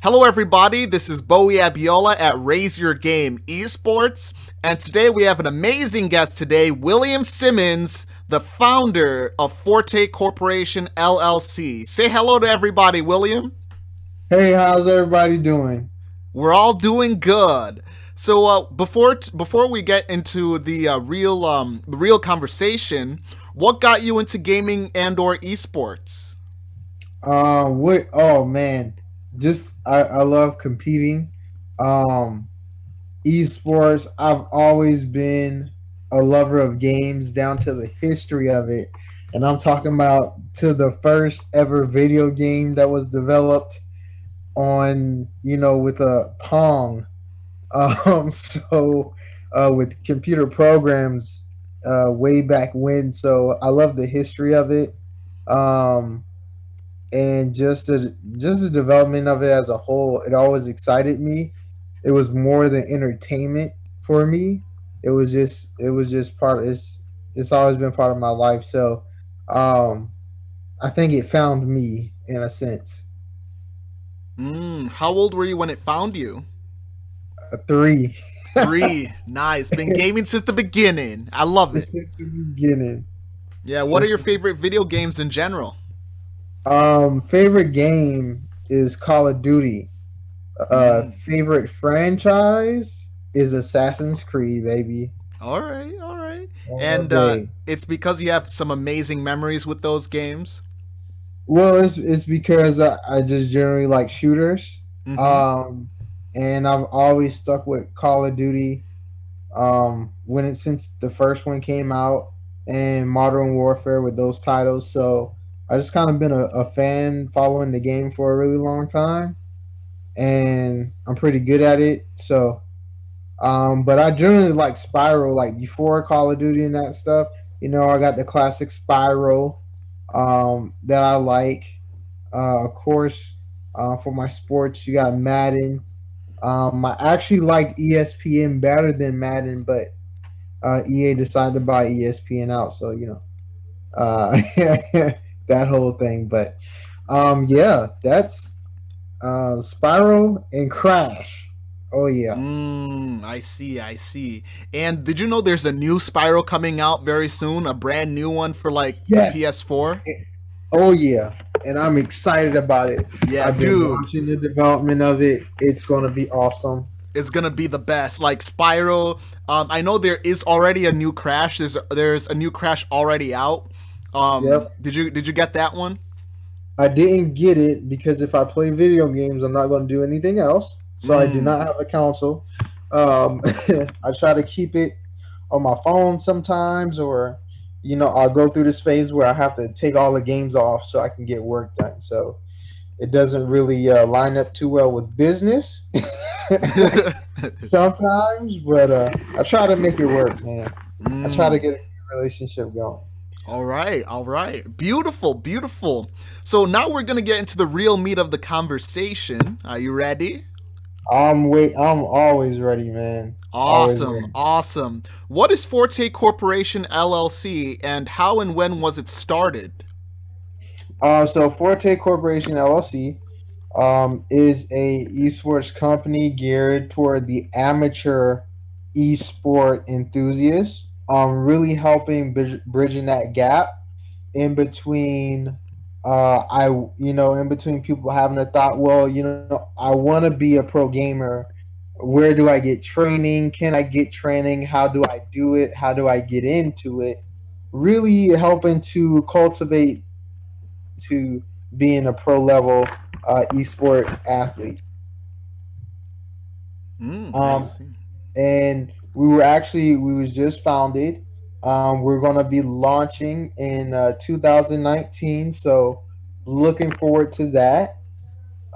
Hello, everybody. This is Bowie Abiola at Raise Your Game Esports, and today we have an amazing guest today, William Simmons, the founder of Forte Corporation LLC. Say hello to everybody, William. Hey, how's everybody doing? We're all doing good. So before we get into the real conversation, what got you into gaming and/or esports? What? Oh man, I love competing. Um, Esports. I've always been a lover of games down to the history of it, and I'm talking about to the first ever video game that was developed on with a Pong. With computer programs, way back when. So I love the history of it. Um, and just the development of it as a whole, it always excited me. It was more than entertainment for me. It was just part. It's always been part of my life. So, um, I think it found me in a sense. How old were you when it found you? A three. Three. Nice. Been gaming since the beginning. I love it. Since the beginning. Yeah, what are Since your the favorite video games in general? Favorite game is Call of Duty. Mm. Favorite franchise is Assassin's Creed, baby, All right, all right. all And day. it's because you have some amazing memories with those games. Well, it's because I just generally like shooters, Mm-hmm. um, and I've always stuck with Call of Duty. When it since the first one came out, and Modern Warfare with those titles, so I just kind of been a fan following the game for a really long time, and I'm pretty good at it. So but I generally like Spiral, like before Call of Duty and that stuff. I got the classic Spiral that I like. Of course, for my sports, you got Madden. I actually liked ESPN better than Madden, but EA decided to buy ESPN out, so that whole thing. But yeah, that's Spiral and Crash. Oh yeah. I see, I see. And did you know there's a new Spiral coming out very soon? A brand new one for like the Yes. PS4? Oh yeah, and I'm excited about it. Yeah, I've been dude. watching the development of it. It's gonna be awesome. Is gonna be the best. Like Spyro, I know there is already a new Crash. There's a new Crash already out. Yep. Did you get that one? I didn't get it because if I play video games, I'm not gonna do anything else. So I do Mm. not have a console. Um, I try to keep it on my phone sometimes, or I'll go through this phase where I have to take all the games off so I can get work done. So it doesn't really line up too well with business sometimes, but I try to make it work, man. I try to mm. get a good relationship going. All right, all right. Beautiful, beautiful. So now we're gonna get into the real meat of the conversation. Are you ready? I'm always ready, man. Always Awesome, ready. awesome. What is Forte Corporation LLC and how and when was it started? So Forte Corporation LLC is a esports company geared toward the amateur esport enthusiast. Really helping bridging that gap in between I in between people having a thought, well, I want to be a pro gamer. Where do I get training? Can I get training? How do I do it? How do I get into it? Really helping to cultivate to being a pro level esport athlete. I um, see. and we was just founded. We're gonna be launching in 2019, so looking forward to that.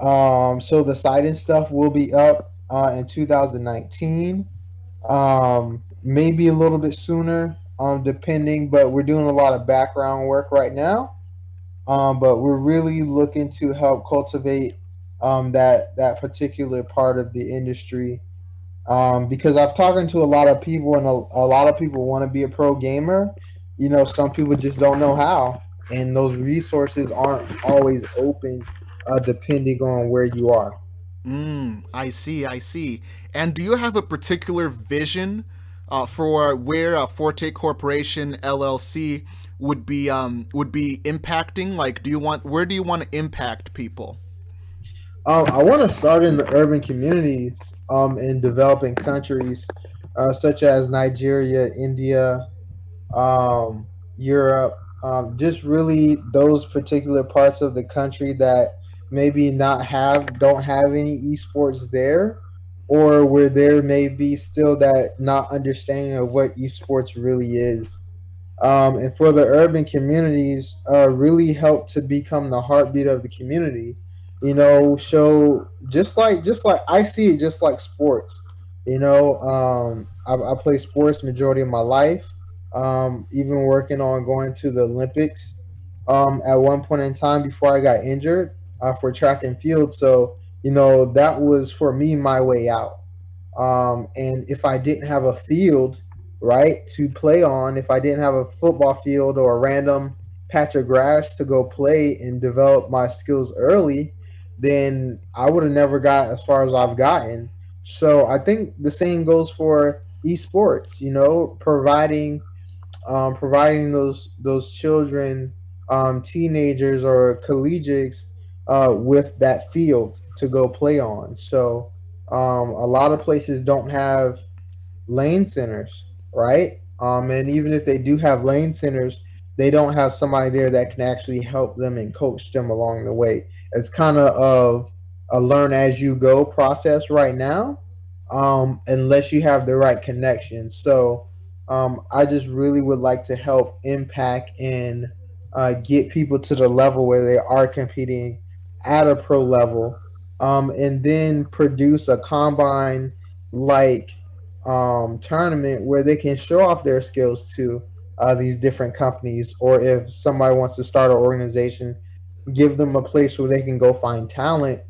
So the site and stuff will be up in 2019, maybe a little bit sooner, depending. But we're doing a lot of background work right now. But we're really looking to help cultivate that particular part of the industry, because I've talking to a lot of people, and a lot of people want to be a pro gamer. Some people just don't know how, and those resources aren't always open, depending on where you are. I see, I see. And do you have a particular vision for where Forte Corporation LLC would be impacting? Like, do you want where do you want to impact people? I want to start in the urban communities in developing countries such as Nigeria, India, Europe, just really those particular parts of the country that maybe not have don't have any esports there, or where there may be still that not understanding of what esports really is. And for the urban communities, really help to become the heartbeat of the community. Show just like I see it, just like sports. I play sports majority of my life. Even working on going to the Olympics. At one point in time before I got injured for track and field, so that was for me my way out. And if I didn't have a field, right, to play on, if I didn't have a football field or a random patch of grass to go play and develop my skills early, then I would have never got as far as I've gotten. So I think the same goes for esports, providing those children, teenagers or collegiates, with that field to go play on. So a lot of places don't have lane centers, right? And even if they do have lane centers, they don't have somebody there that can actually help them and coach them along the way. It's kind of a learn as you go process right now, unless you have the right connections. So I just really would like to help impact and get people to the level where they are competing at a pro level, and then produce a combine like tournament where they can show off their skills to these different companies, or if somebody wants to start an organization, give them a place where they can go find talent,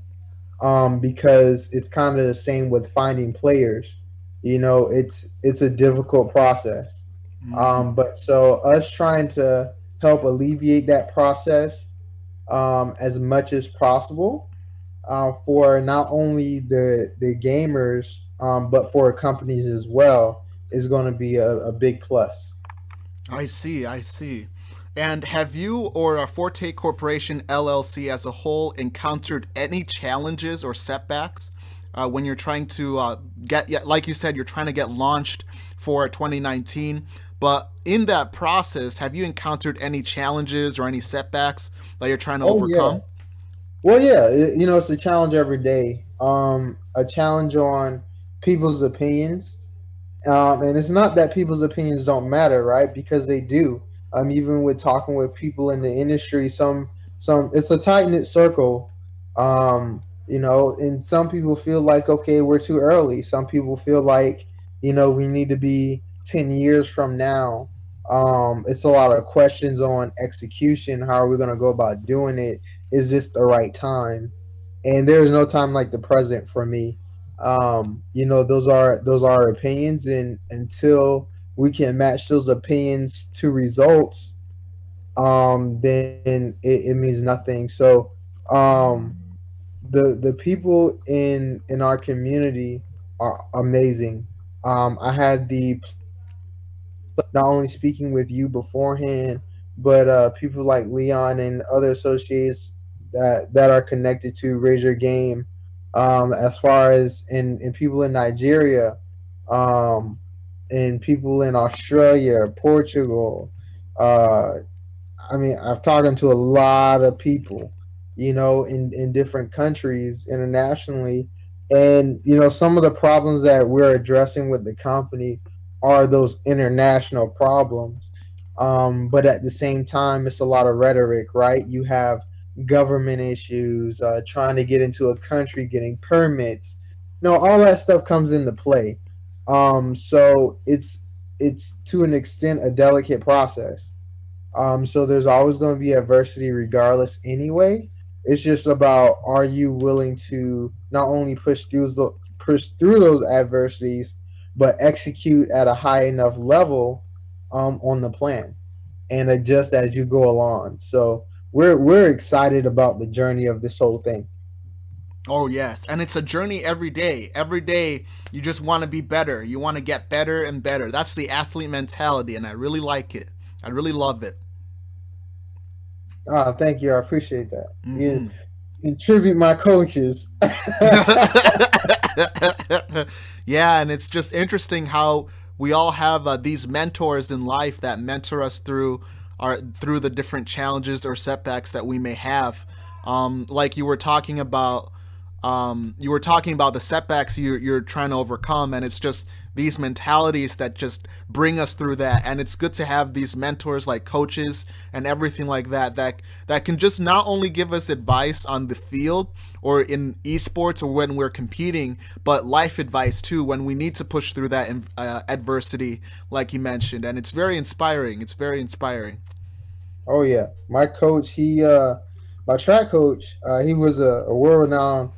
because it's kind of the same with finding players. It's a difficult process. But so us trying to help alleviate that process as much as possible, for not only the gamers, but for companies as well, is going to be a big plus. I see, I see. And have you or a Forte Corporation LLC as a whole encountered any challenges or setbacks when you're trying to get, yeah, like you said, you're trying to get launched for 2019? But in that process, have you encountered any challenges or any setbacks that you're trying to Oh yeah. overcome? Well, yeah. It's a challenge every day. A challenge on people's opinions. And it's not that people's opinions don't matter, right? Because they do. Even with talking with people in the industry, some it's a tight knit circle. And some people feel like, okay, we're too early. Some people feel like, we need to be 10 years from now. It's a lot of questions on execution. How are we going to go about doing it? Is this the right time? And there's no time like the present for me. Those are opinions, and until we can match those opinions to results, then it means nothing. So um the people in our community are amazing. I had the not only speaking with you beforehand, but people like Leon and other associates that are connected to Raise Your Game, as far as in people in Nigeria, um, and people in Australia, Portugal, uh, I mean, I've talked to a lot of people, in different countries internationally. And, some of the problems that we're addressing with the company are those international problems. But at the same time, it's a lot of rhetoric, right? You have government issues, trying to get into a country, getting permits, all that stuff comes into play. So it's to an extent a delicate process. So there's always going to be adversity regardless anyway. It's just about, are you willing to not only push through those adversities, but execute at a high enough level on the plan and adjust as you go along. So we're excited about the journey of this whole thing. Oh yes, and it's a journey every day. Every day you just want to be better. You want to get better and better. That's the athlete mentality, and I really like it. I really love it. Thank you. I appreciate that. You Hmm. contribute my coaches. Yeah, and it's just interesting how we all have these mentors in life that mentor us through the different challenges or setbacks that we may have. Like you were talking about the setbacks you're trying to overcome, and it's just these mentalities that just bring us through that. And it's good to have these mentors like coaches and everything like that can just not only give us advice on the field or in esports or when we're competing, but life advice too when we need to push through that adversity, like you mentioned. And it's very inspiring. It's very inspiring. Oh yeah, my coach, my track coach, he was a world renowned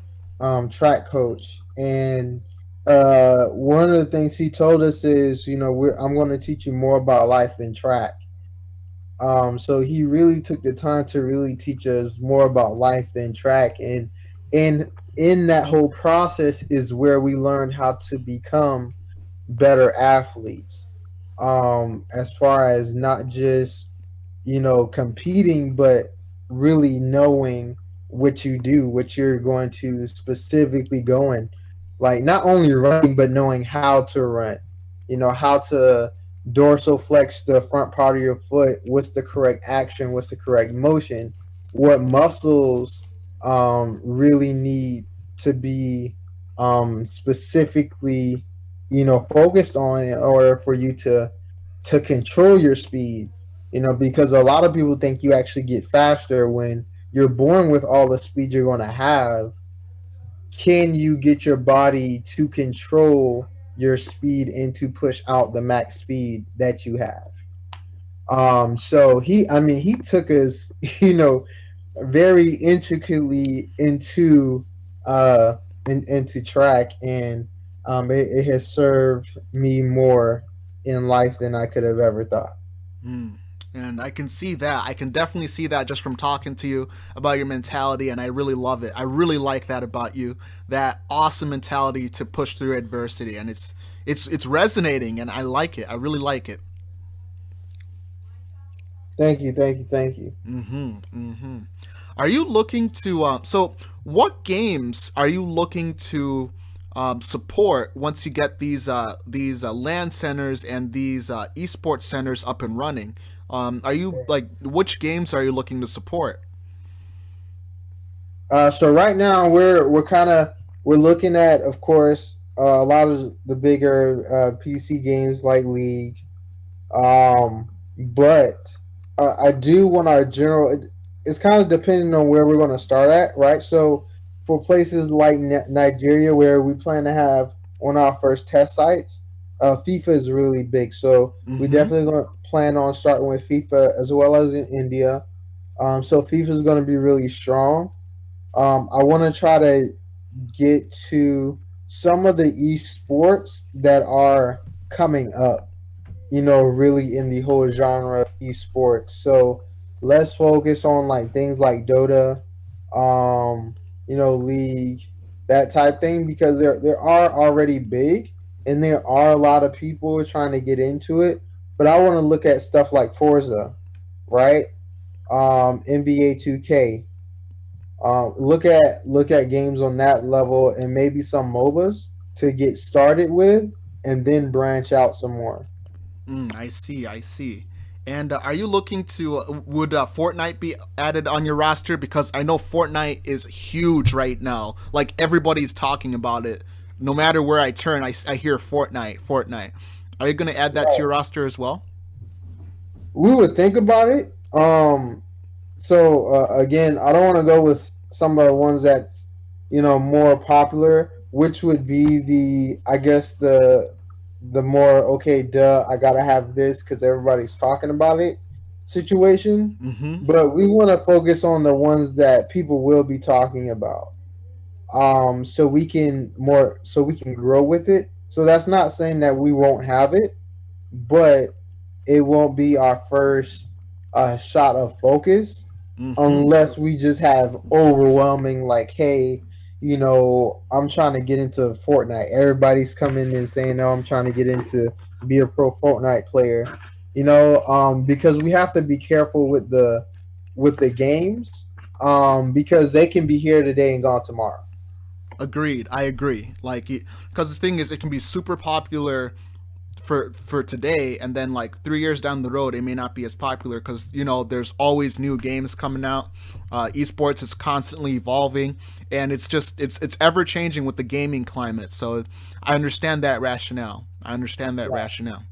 track coach, and one of the things he told us is, I'm going to teach you more about life than track. So he really took the time to really teach us more about life than track, and in that whole process is where we learn how to become better athletes. As far as not just competing, but really knowing what you do, what you're going to specifically going, like not only running, but knowing how to run. How to dorsal flex the front part of your foot. What's the correct action? What's the correct motion? What muscles really need to be specifically focused on in order for you to control your speed. Because a lot of people think you actually get faster when you're born with all the speed you're going to have. Can you get your body to control your speed and to push out the max speed that you have? So he took us, very intricately uh into track, and it has served me more in life than I could have ever thought. Mm. And I can see that. I can definitely see that just from talking to you about your mentality, and I really love it. I really like that about you. That awesome mentality to push through adversity, and it's resonating, and I like it. I really like it. Thank you, thank you, thank you. Mm-hmm. Mm-hmm. Are you looking to so what games are you looking to support once you get these land centers and these esports centers up and running? Are you like which games are you looking to support? So right now we're looking at, of course, a lot of the bigger PC games like League. But I do want our general. It's kind of depending on where we're going to start at, right? So for places like Nigeria, where we plan to have on our first test sites, FIFA is really big. So we Mm-hmm. definitely going to plan on starting with FIFA as well as in India. So FIFA is going to be really strong. I want to try to get to some of the esports that are coming up, really in the whole genre of esports. So let's focus on like things like Dota, League, that type thing, because there are already big and there are a lot of people trying to get into it. But I want to look at stuff like Forza, right? NBA 2K. Look at games on that level and maybe some MOBAs to get started with, and then branch out some more. I see. I see. And are you looking to would Fortnite be added on your roster? Because I know Fortnite is huge right now. Like everybody's talking about it. No matter where I turn, I hear Fortnite. Fortnite. Are you going to add that to your roster as well? We would think about it. So again, I don't want to go with some of the ones that's more popular, which would be I guess the more okay, duh, I gotta have this because everybody's talking about it situation. Mm-hmm. But we want to focus on the ones that people will be talking about. So we can grow with it. So that's not saying that we won't have it, but it won't be our first shot of focus Mm-hmm. unless we just have overwhelming, like, hey, I'm trying to get into Fortnite. Everybody's coming and saying, "No, I'm trying to get into be a pro Fortnite player." Because we have to be careful with the games, because they can be here today and gone tomorrow. Agreed. I agree. Like, because the thing is, it can be super popular for today, and then like 3 years down the road, it may not be as popular because there's always new games coming out. Esports is constantly evolving, and it's ever changing with the gaming climate. So I understand that rationale. I understand that Yeah, rationale.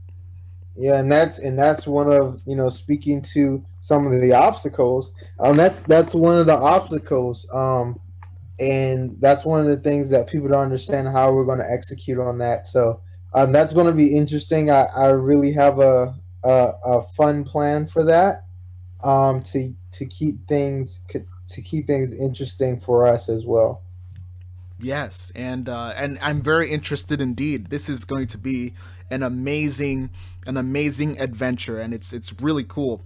yeah, and that's one of speaking to some of the obstacles. That's one of the obstacles. And that's one of the things that people don't understand how we're going to execute on that. So that's going to be interesting. I really have a fun plan for that. To keep things interesting for us as well. Yes, and I'm very interested indeed. This is going to be an amazing an amazing adventure, and it's really cool.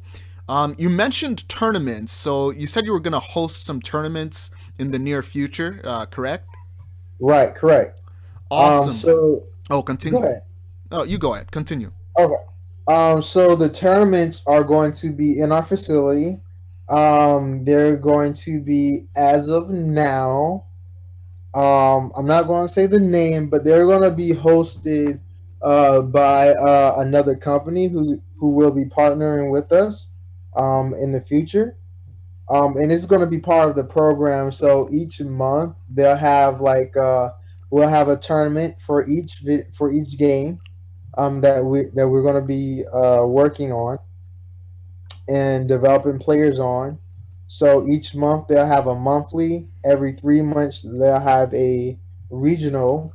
You mentioned tournaments, so you said you were going to host some tournaments in the near future, correct? Right, correct. Awesome. So Oh, go continue. ahead. Oh, you go ahead. Continue. Okay. So the tournaments are going to be in our facility. They're going to be, as of now, I'm not going to say the name, but they're going to be hosted by another company who will be partnering with us in the future. And it's going to be part of the program. So each month they'll have we'll have a tournament for for each game that we're going to be working on and developing players on. So each month they'll have a monthly. Every 3 months they'll have a regional,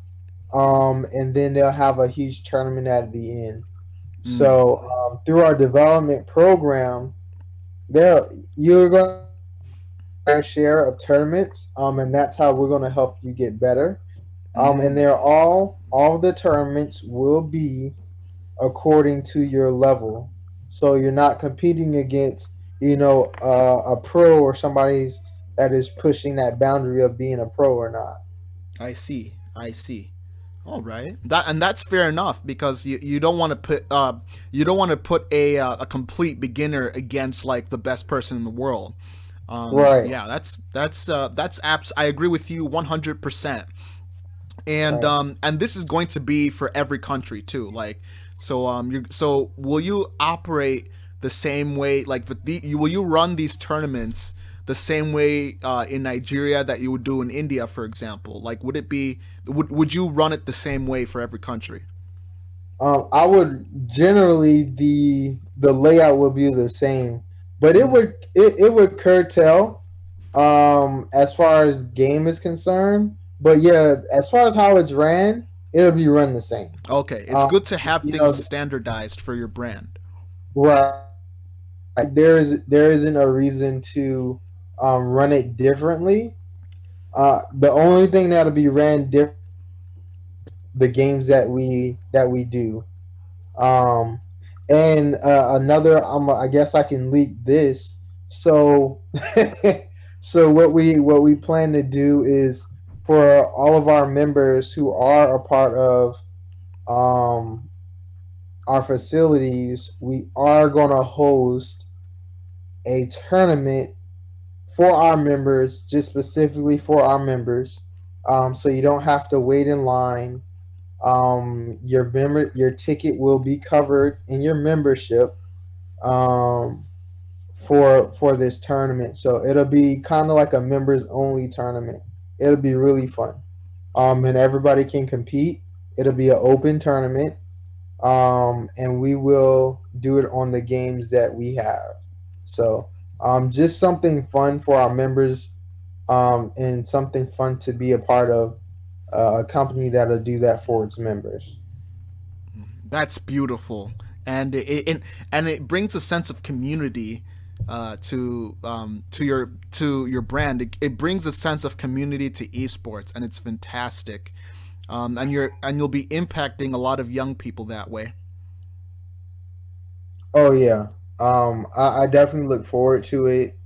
and then they'll have a huge tournament at the end. Mm, So through our development program, there you're going to get your fair share of tournaments, and that's how we're going to help you get better. And mm, all the tournaments will be according to your level. So you're not competing against, a pro or somebody's that is pushing that boundary of being a pro or not. I see. I see. All right. That's fair enough because you don't want to put a complete beginner against like the best person in the world. Right, Yeah, that's apps. I agree with you 100%. right. And this is going to be for every country too. Like, so will you operate the same way? Like, will you run these tournaments the same way in Nigeria that you would do in India, for example? Like, would you run it the same way for every country? I would generally the layout would be the same, but Mm. it would curtail as far as game is concerned. But yeah, as far as how it's ran, it'll be run the same. Okay, it's Um, good to have you things know, standardized for your brand. right. There isn't a reason to run it differently. The only thing that'll be ran different the games that we do. Um, and another, I guess I can leak this. So, so what we plan to do is for all of our members who are a part of um, our facilities, we are going to host a tournament for our members, just specifically for our members. So you don't have to wait in line. Your ticket will be covered in your membership um, for this tournament. So it'll be kind of like a members only tournament. It'll be really fun. And everybody can compete. It'll be an open tournament. And we will do it on the games that we have. So just something fun for our members, and something fun to be a part of a company that'll do that for its members. That's beautiful, and it brings a sense of community to your brand. It brings a sense of community to esports, and it's fantastic. And you'll be impacting a lot of young people that way. Oh yeah, I definitely look forward to it.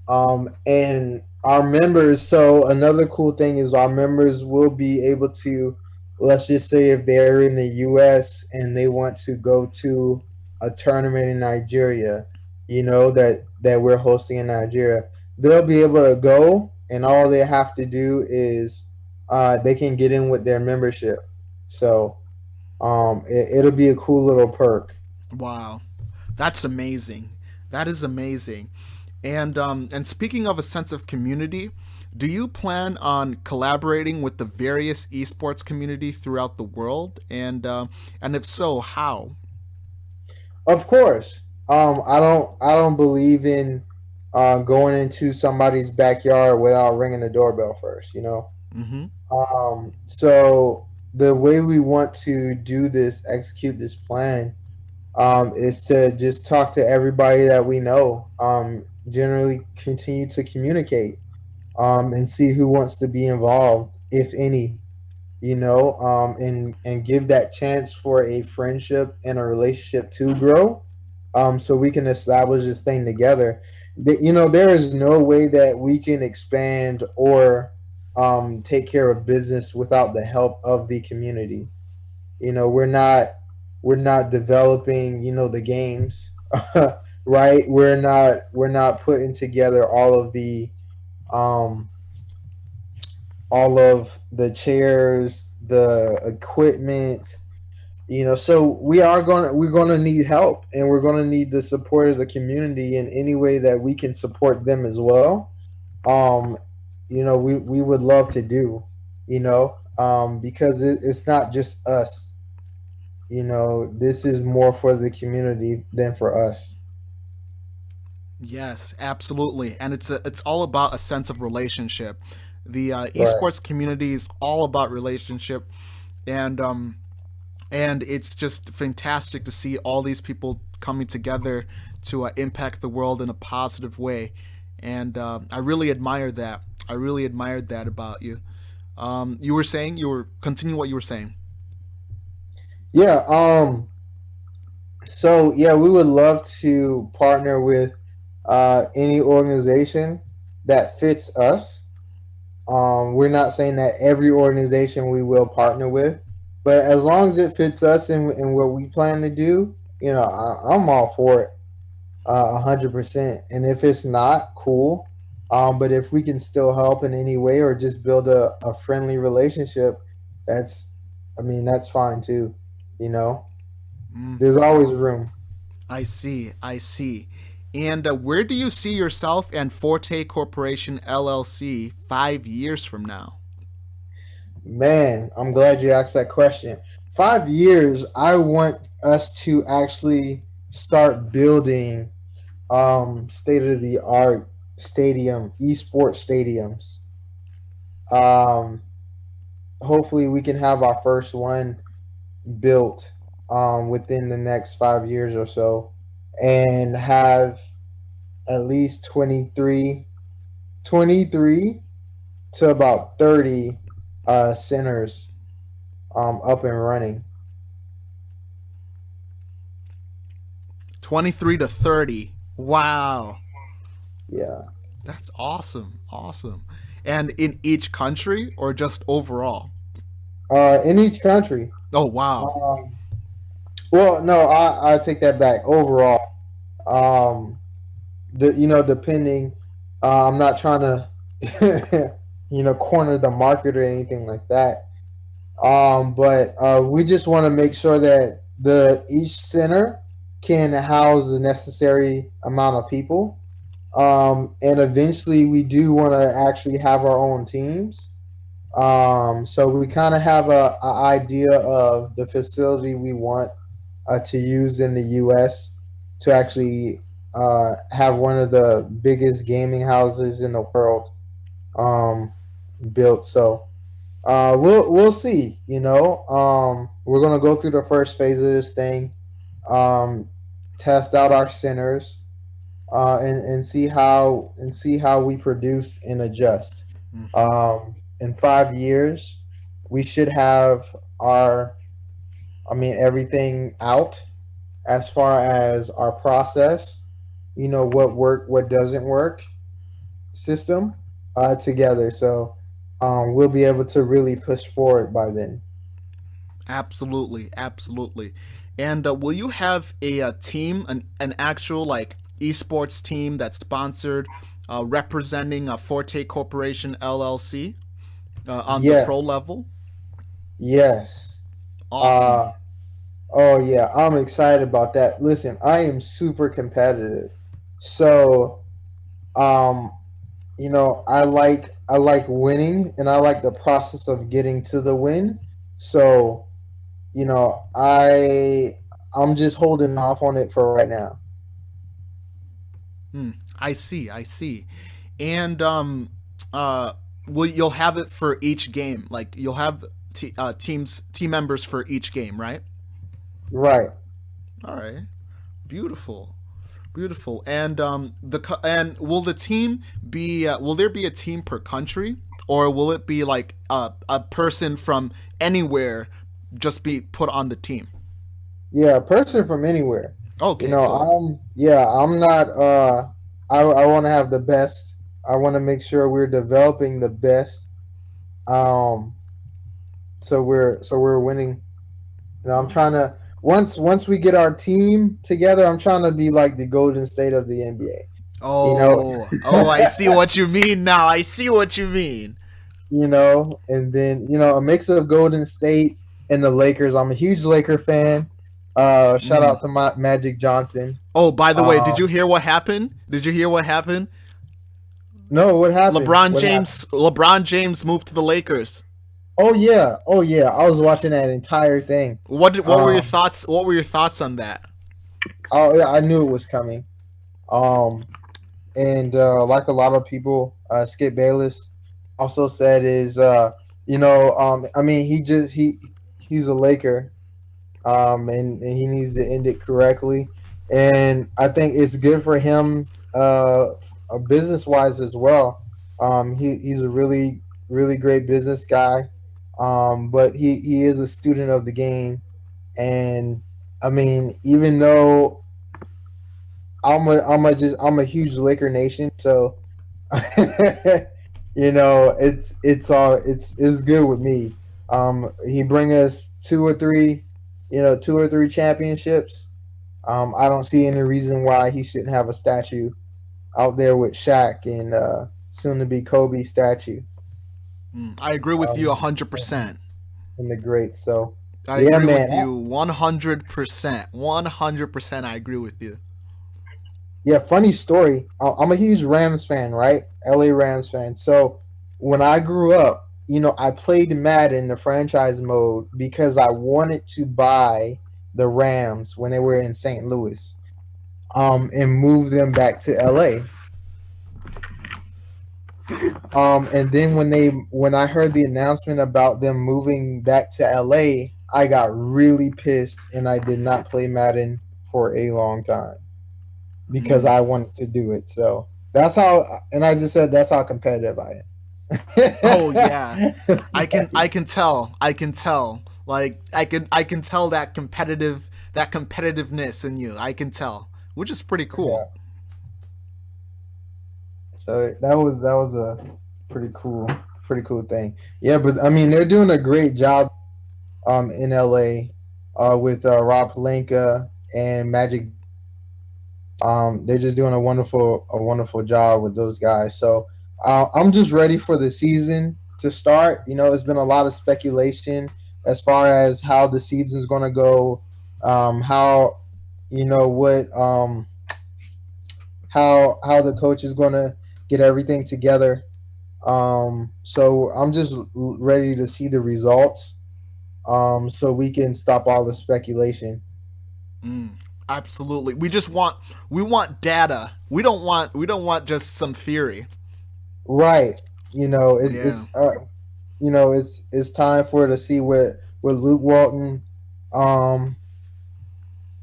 And Our members, so another cool thing is our members will be able to, let's just say if they're in the US and they want to go to a tournament in Nigeria, that we're hosting in Nigeria, they'll be able to go, and all they have to do is they can get in with their membership. So it'll be a cool little perk. Wow, that's amazing. That is amazing. And speaking of a sense of community, do you plan on collaborating with the various esports community throughout the world? And if so, how? Of course. I don't believe in going into somebody's backyard without ringing the doorbell first. Mm-hmm. So the way we want to do this, execute this plan, is to just talk to everybody that we know. Generally, continue to communicate, and see who wants to be involved, if any. And give that chance for a friendship and a relationship to grow, so we can establish this thing together. There is no way that we can expand or take care of business without the help of the community. We're not developing, the games, right? We're not putting together um all of the chairs, the equipment. So we're gonna need help, and we're gonna need the support of the community in any way that we can support them as well. um we would love to do, because it's not just us. This is more for the community than for us. Yes, absolutely, and it's all about a sense of relationship. The Right. esports community is all about relationship, and it's just fantastic to see all these people coming together to impact the world in a positive way, and I really admire that. I really admired that about you. You were saying you were continue what you were saying. Yeah. So yeah, we would love to partner with any organization that fits us. We're not saying that every organization we will partner with, but as long as it fits us and what we plan to do, I'm all for it, 100%. And if it's not, cool. But if we can still help in any way or just build a friendly relationship, that's, that's fine too. You know, Mm, there's always room. I see. I see. And where do you see yourself and Forte Corporation LLC 5 years from now? Man, I'm glad you asked that question. 5 years, I want us to actually start building state of the art esports stadiums. Um, Hopefully, we can have our first one built within the next 5 years or so, and have at least 23 to about 30 centers up and running. 23 to 30. Wow. Yeah. That's awesome. Awesome. And in each country or just overall? In each country. Oh, wow. Um, well, no, I take that back. Overall, um, depending, I'm not trying to, corner the market or anything like that. But we just want to make sure that the each center can house the necessary amount of people. And eventually, we do want to actually have our own teams. So we kind of have a idea of the facility we want to use in the U.S. to actually have one of the biggest gaming houses in the world um, built. So we'll see. We're gonna go through the first phase of this thing, um, test out our centers, and see how we produce and adjust. In 5 years, we should have everything out as far as our process. What work, what doesn't work system. together. So we'll be able to really push forward by then. Absolutely, absolutely. And will you have a team, an actual like esports team that's sponsored, representing a Forte Corporation LLC on the Yeah, pro level? yes. Uh, Awesome. oh yeah, I'm excited about that. Listen, I am super competitive, so um, I like winning, and I like the process of getting to the win. So I'm just holding off on it for right now. Hmm. I see. I see. And uh, will you'll have it for each game? Like you'll have team members for each game, right? Right. All right. Beautiful. Beautiful. And and will the team be will there be a team per country, or will it be like a person from anywhere just be put on the team? Yeah, a person from anywhere. Okay, so I'm not I want to have the best. I want to make sure we're developing the best. Um so we're winning. I'm oh, trying to once we get our team together, I'm trying to be like the Golden State of the NBA. You know, I see what you mean now. I see what you mean. and then a mix of Golden State and the Lakers. I'm a huge Laker fan. Shout Mm. out to my Magic Johnson. Oh, by the way, did you Um, hear what happened? Did you hear what happened? no, what happened? LeBron What happened? James LeBron James moved to the Lakers. Oh yeah. I was watching that entire thing. What were your Um, thoughts? What were your thoughts on that? oh yeah, I knew it was coming. Um, and like a lot of people, Skip Bayless also said is I mean he's a Laker, and he needs to end it correctly. And I think it's good for him, business wise as well. He's a really great business guy, but he is a student of the game. And I mean, even though I'm a huge Laker nation, so it's good with me. He bring us two or three championships. I don't see any reason why he shouldn't have a statue out there with Shaq and soon to be Kobe statue. I agree with you Um, 100%. and the greats. So I yeah, agree man. with you 100%. 100% I agree with you. Yeah, funny story. I'm a huge Rams fan, right? LA Rams fan. So when I grew up, I played Madden the franchise mode because I wanted to buy the Rams when they were in St. Louis, and move them back to LA. And then when I heard the announcement about them moving back to LA, I got really pissed and I did not play Madden for a long time because Mm. I wanted to do it. So that's how, and I just said that's how competitive I Oh yeah. am. I can tell. I can tell. Like I can tell that competitiveness in you. I can tell, which is pretty cool. Yeah. So that was a pretty cool thing. Yeah, but I mean they're doing a great job in LA with Rob Palenka and Magic. They're just doing a wonderful job with those guys. So I'm just ready for the season to start. It's been a lot of speculation as far as how the season's going to go, how what how the coach is going to get everything together. So I'm just ready to see the results, so we can stop all the speculation. Mm. Absolutely. We want data. We don't want just some theory. Right. It, Yeah. it's time for to see what Luke Walton um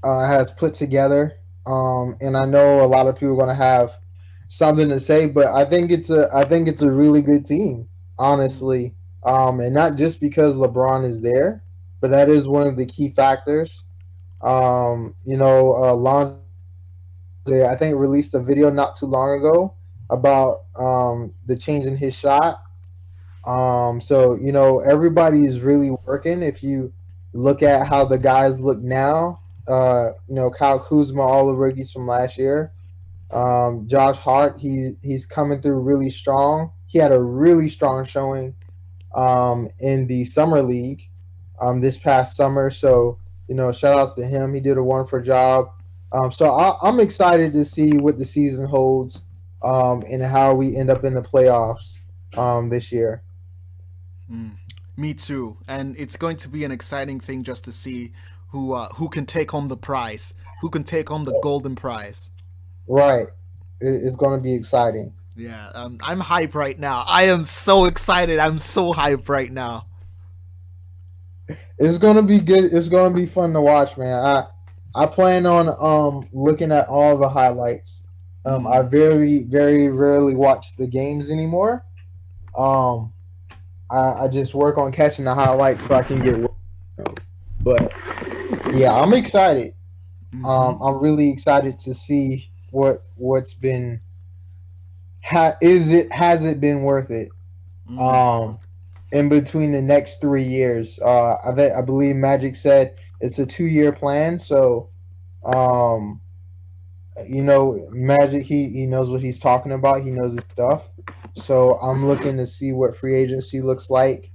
has put together. And I know a lot of people are gonna have something to say, but I think it's a really good team, honestly. And not just because LeBron is there, but that is one of the key factors. Lonzo, I think, released a video not too long ago, about the change in his shot. So everybody is really working. If you look at how the guys look now, Kyle Kuzma, all the rookies from last year. Josh Hart, he's coming through really strong. He had a really strong showing in the summer league this past summer. So shout outs to him. He did a wonderful job. I'm excited to see what the season holds and how we end up in the playoffs this year. Mm, me too. And it's going to be an exciting thing just to see who can take home the prize, who can take home the golden prize. Right, it's going to be exciting. Yeah, I'm hype right now. I am so excited. I'm so hype right now. It's going to be good. It's going to be fun to watch, man. I plan on looking at all the highlights. I Mm, very rarely watch the games anymore. Um, I just work on catching the highlights so I can get. But yeah, I'm excited. mm-hmm, I'm really excited to see what's been. Has it been worth it? mm, Um, in between the next 3 years, I believe Magic said it's a 2 year plan. So, um, Magic he knows what he's talking about. He knows his stuff. So I'm looking to see what free agency looks like.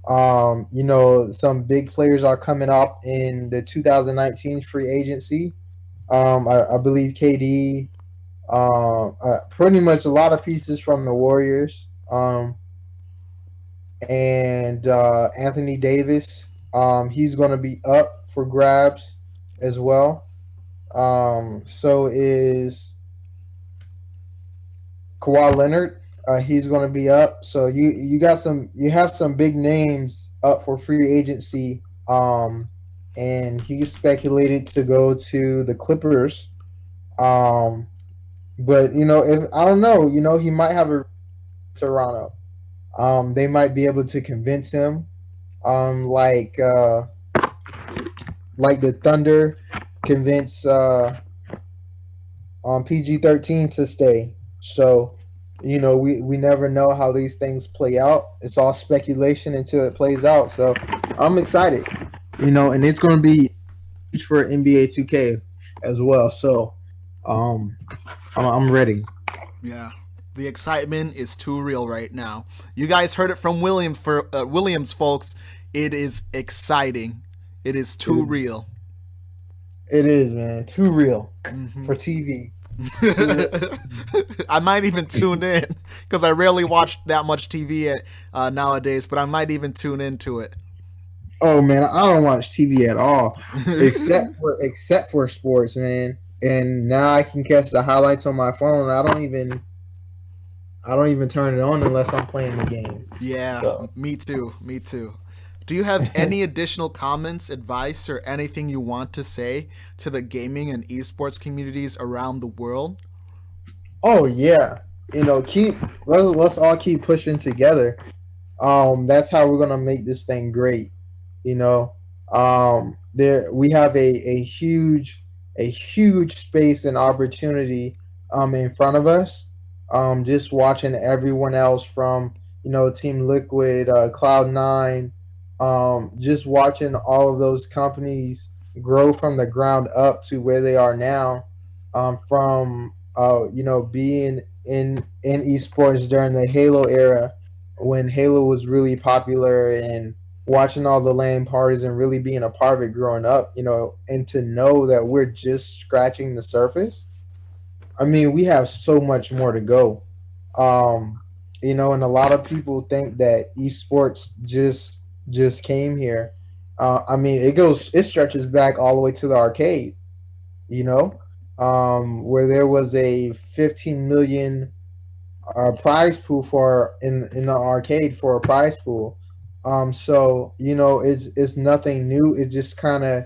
Some big players are coming up in the 2019 free agency. I believe KD, pretty much a lot of pieces from the Warriors, and Anthony Davis. He's going to be up for grabs as well. So is Kawhi Leonard. He's going to be up. So you have some big names up for free agency. And he's speculated to go to the Clippers. Um, but if I don't know, he might have a Toronto. They might be able to convince him. Um, like uh, like the Thunder convince PG-13 to stay. So, we never know how these things play out. It's all speculation until it plays out. So, I'm excited. And it's going to be huge for NBA 2K as well. So, um, I'm ready. yeah. The excitement is too real right now. You guys heard it from Williams, folks. It is exciting. It is too It, real. it is, man. Too real Hmm. for TV. Too real. I might even tune in because I rarely watch that much TV nowadays, but I might even tune into it. Oh man, I don't watch TV at all, except for sports, man. And now I can catch the highlights on my phone. I don't even turn it on unless I'm playing the game. Yeah, So me too. Me too. Do you have any additional comments, advice, or anything you want to say to the gaming and esports communities around the world? oh yeah, keep let's all keep pushing together. That's how we're gonna make this thing great. You know, there we have a huge space and opportunity in front of us. Just watching everyone else from Team Liquid, Cloud9, just watching all of those companies grow from the ground up to where they are now, from being in esports during the Halo era when Halo was really popular, and watching all the LAN parties and really being a part of it growing up, and to know that we're just scratching the surface. I mean, we have so much more to go. Um, and a lot of people think that esports just came here. I mean, it stretches back all the way to the arcade, you know, where there was a 15 million prize pool in the arcade for a prize pool. So it's nothing new. It just kind of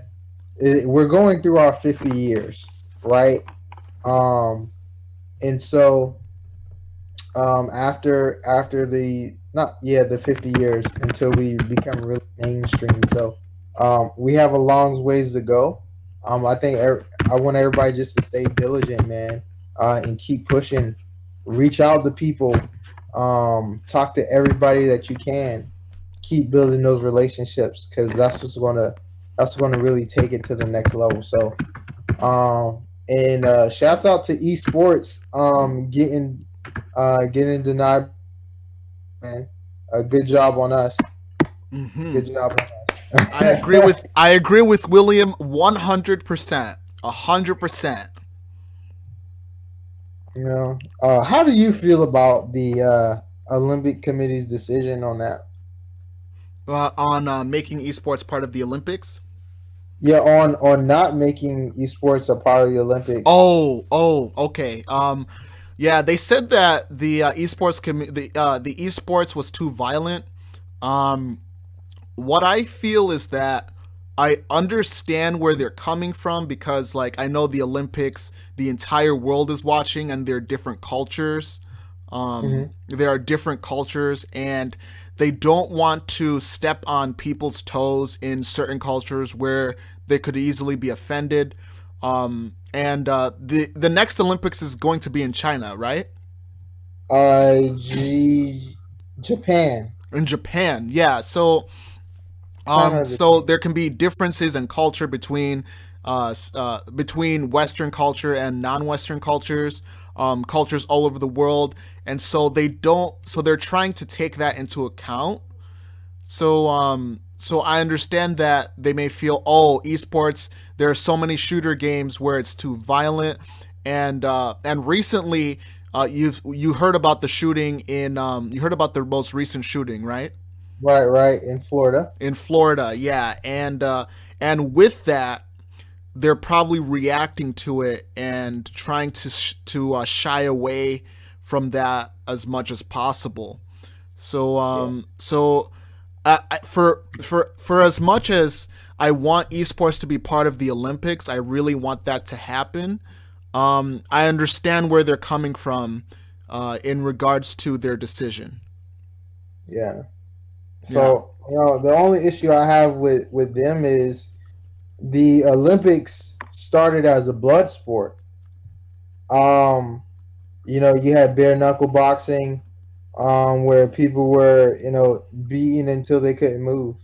we're going through our 50 years, right? Um, and so after the not yeah the 50 years until we become really mainstream. So we have a long ways to go. I think I want everybody just to stay diligent, man, and keep pushing. reach out to people, talk to everybody that you can, keep building those relationships because that's what's gonna really take it to the next level. So and shouts out to esports getting denied by LLC, man. Good job on us. Hmm. Good job on I agree us. with I agree with William 100%. 100%. How do you feel about the Olympic Committee's decision on that? On making esports part of the Olympics. Yeah, on not making esports a part of the Olympics. Okay. Yeah, they said that the the esports was too violent. Um, what I feel is that I understand where they're coming from because, like, I know the Olympics, the entire world is watching, and there are different cultures. Hmm. There are different cultures, and they don't want to step on people's toes in certain cultures where they could easily be offended. And the next Olympics is going to be in China, right? Japan, In Japan, yeah. So China, or so Japan. there can be differences in culture between Western culture and non-Western cultures, cultures all over the world, and so they don't. So they're trying to take that into account. So I understand that they may feel, oh, esports. There are so many shooter games where it's too violent, and recently, you heard about the shooting in you heard about the most recent shooting, right? Right, in Florida. In Florida, yeah, and with that, they're probably reacting to it and trying to shy away from that as much as possible. So Yeah, for as much as I want esports to be part of the Olympics, I really want that to happen. I understand where they're coming from in regards to their decision. yeah. Yeah. So the only issue I have with them is the Olympics started as a blood sport. Um, you had bare knuckle boxing, where people were beaten until they couldn't move.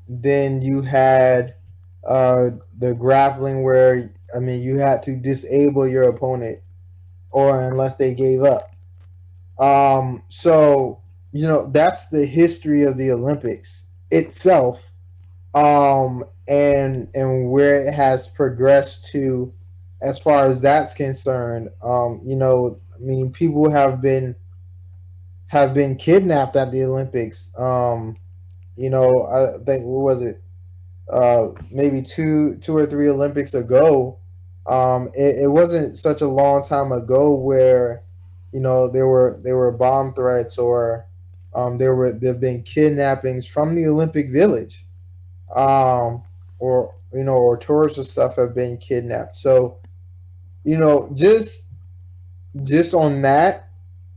Then you had the grappling where you had to disable your opponent or unless they gave up. So that's the history of the Olympics itself, and where it has progressed to, as far as that's concerned. People have been kidnapped at the Olympics. I think, what was it? Maybe two or three Olympics ago. It wasn't such a long time ago where there were bomb threats, or there've been kidnappings from the Olympic Village, or tourists and stuff have been kidnapped. So just on that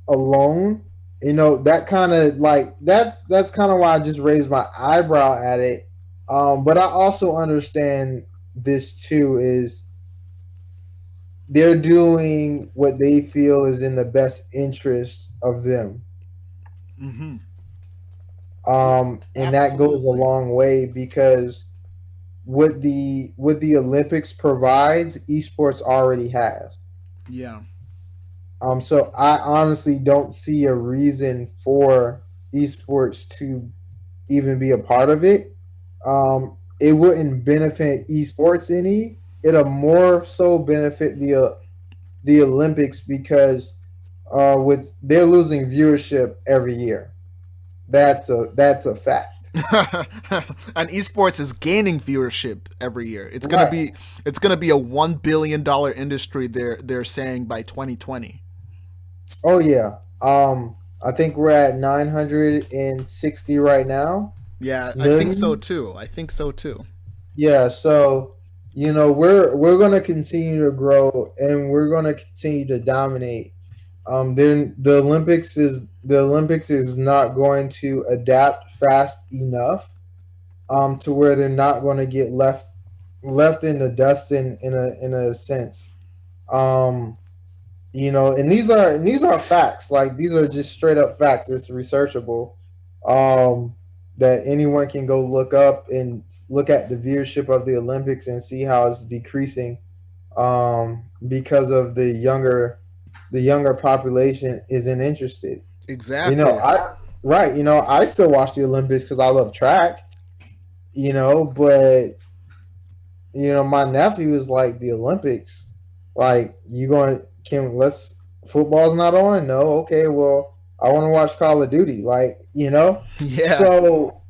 alone, that kind of like that's kind of why I just raised my eyebrow at it. But I also understand this too is they're doing what they feel is in the best interest of them. Mm-hmm. And that goes a Absolutely. long way because what the Olympics provides, esports already has. Yeah. So I honestly don't see a reason for esports to even be a part of it. It wouldn't benefit esports any. It'll more so benefit the Olympics because they're losing viewership every year. That's a fact. And esports is gaining viewership every year. Right. It's gonna be a $1 billion industry. They're saying by 2020. Oh yeah. I think we're at 960 right now. Yeah, I think so Million. too. I think so too. Yeah, so we're gonna continue to grow and we're gonna continue to dominate. Then the Olympics is not going to adapt fast enough to where they're not going to get left in the dust in a sense. Um, and these are facts. Like, these are just straight up facts. It's researchable. Um, that anyone can go look up and look at the viewership of the Olympics and see how it's decreasing. Because of the younger population isn't interested. Exactly. I right. I still watch the Olympics because I love track. But my nephew is like, the Olympics. Like, you going can let's football's not on? No, okay, well, I want to watch Call of Duty. Yeah. So,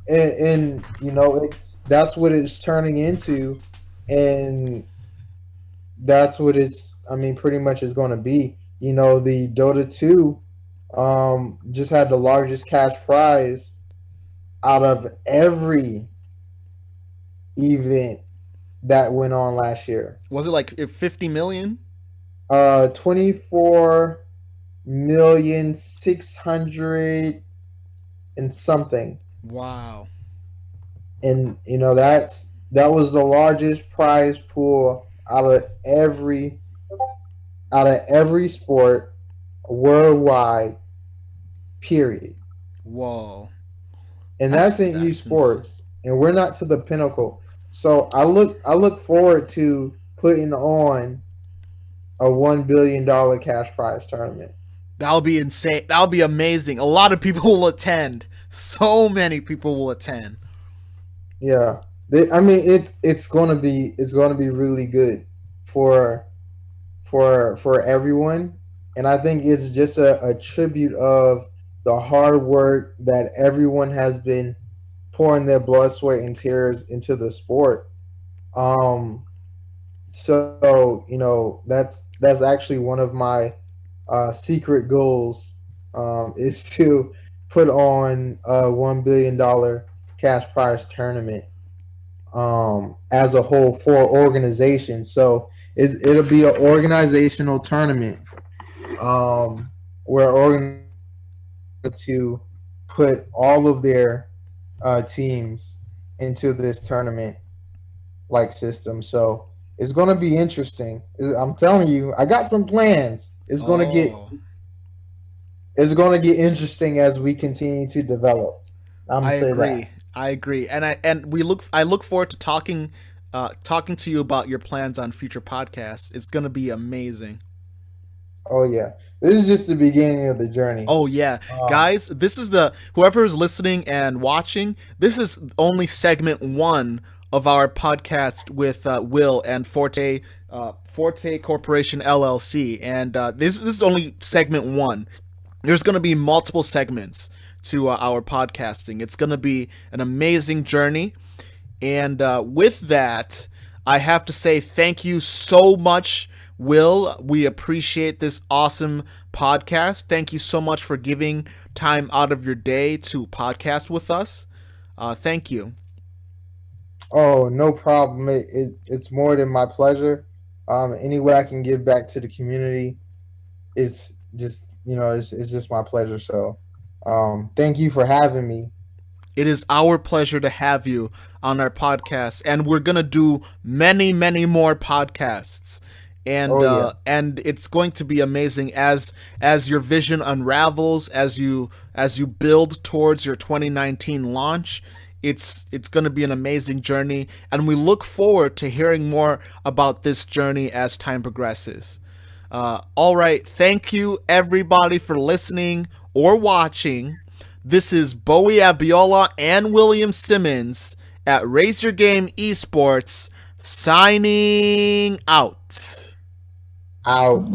and it's that's what it's turning into, and that's what it's. I mean, pretty much is going to be. The Dota 2 just had the largest cash prize out of every event that went on last year. Was it like 50 million? $24,600,000 and something. Wow. And that was the largest prize pool out of every sport worldwide, period. Whoa. And that's That's in that's insane. esports, and we're not to the pinnacle. So I look forward to putting on a $1 billion cash prize tournament. That'll be insane. That'll be amazing. A lot of people will attend. So many people will attend. Yeah, I mean, it's gonna be really good for for everyone, and I think it's just a tribute of the hard work that everyone has been pouring their blood, sweat, and tears into the sport. Um, so that's actually one of my secret goals, is to put on a $1 billion cash prize tournament, as a whole, for organizations. So it'll be an organizational tournament, where to put all of their teams into this tournament like system. So it's going to be interesting. I'm telling you, I got some plans. Oh, It's going to get interesting as we continue to develop. I'm I gonna say that. agree. I agree. I look forward to talking to you about your plans on future podcasts. It's going to be amazing. Oh yeah, this is just the beginning of the journey. Oh yeah, Um, guys, this is the whoever is listening and watching. This is only segment one of our podcast with Will and Forte, Forte Corporation LLC, and this is only segment one. There's going to be multiple segments to our podcasting. It's going to be an amazing journey, and with that, I have to say thank you so much, Will. We appreciate this awesome podcast. Thank you so much for giving time out of your day to podcast with us. Thank you. oh, no problem. It's more than my pleasure. Any way I can give back to the community, it's just my pleasure. So, thank you for having me. It is our pleasure to have you on our podcast, and we're gonna do many, many more podcasts, Oh yeah. and it's going to be amazing as your vision unravels, as you build towards your 2019 launch. It's going to be an amazing journey, and we look forward to hearing more about this journey as time progresses. All right, thank you everybody for listening or watching. This is Bowie Abiola and William Simmons at Raise Your Game Esports signing out. Out.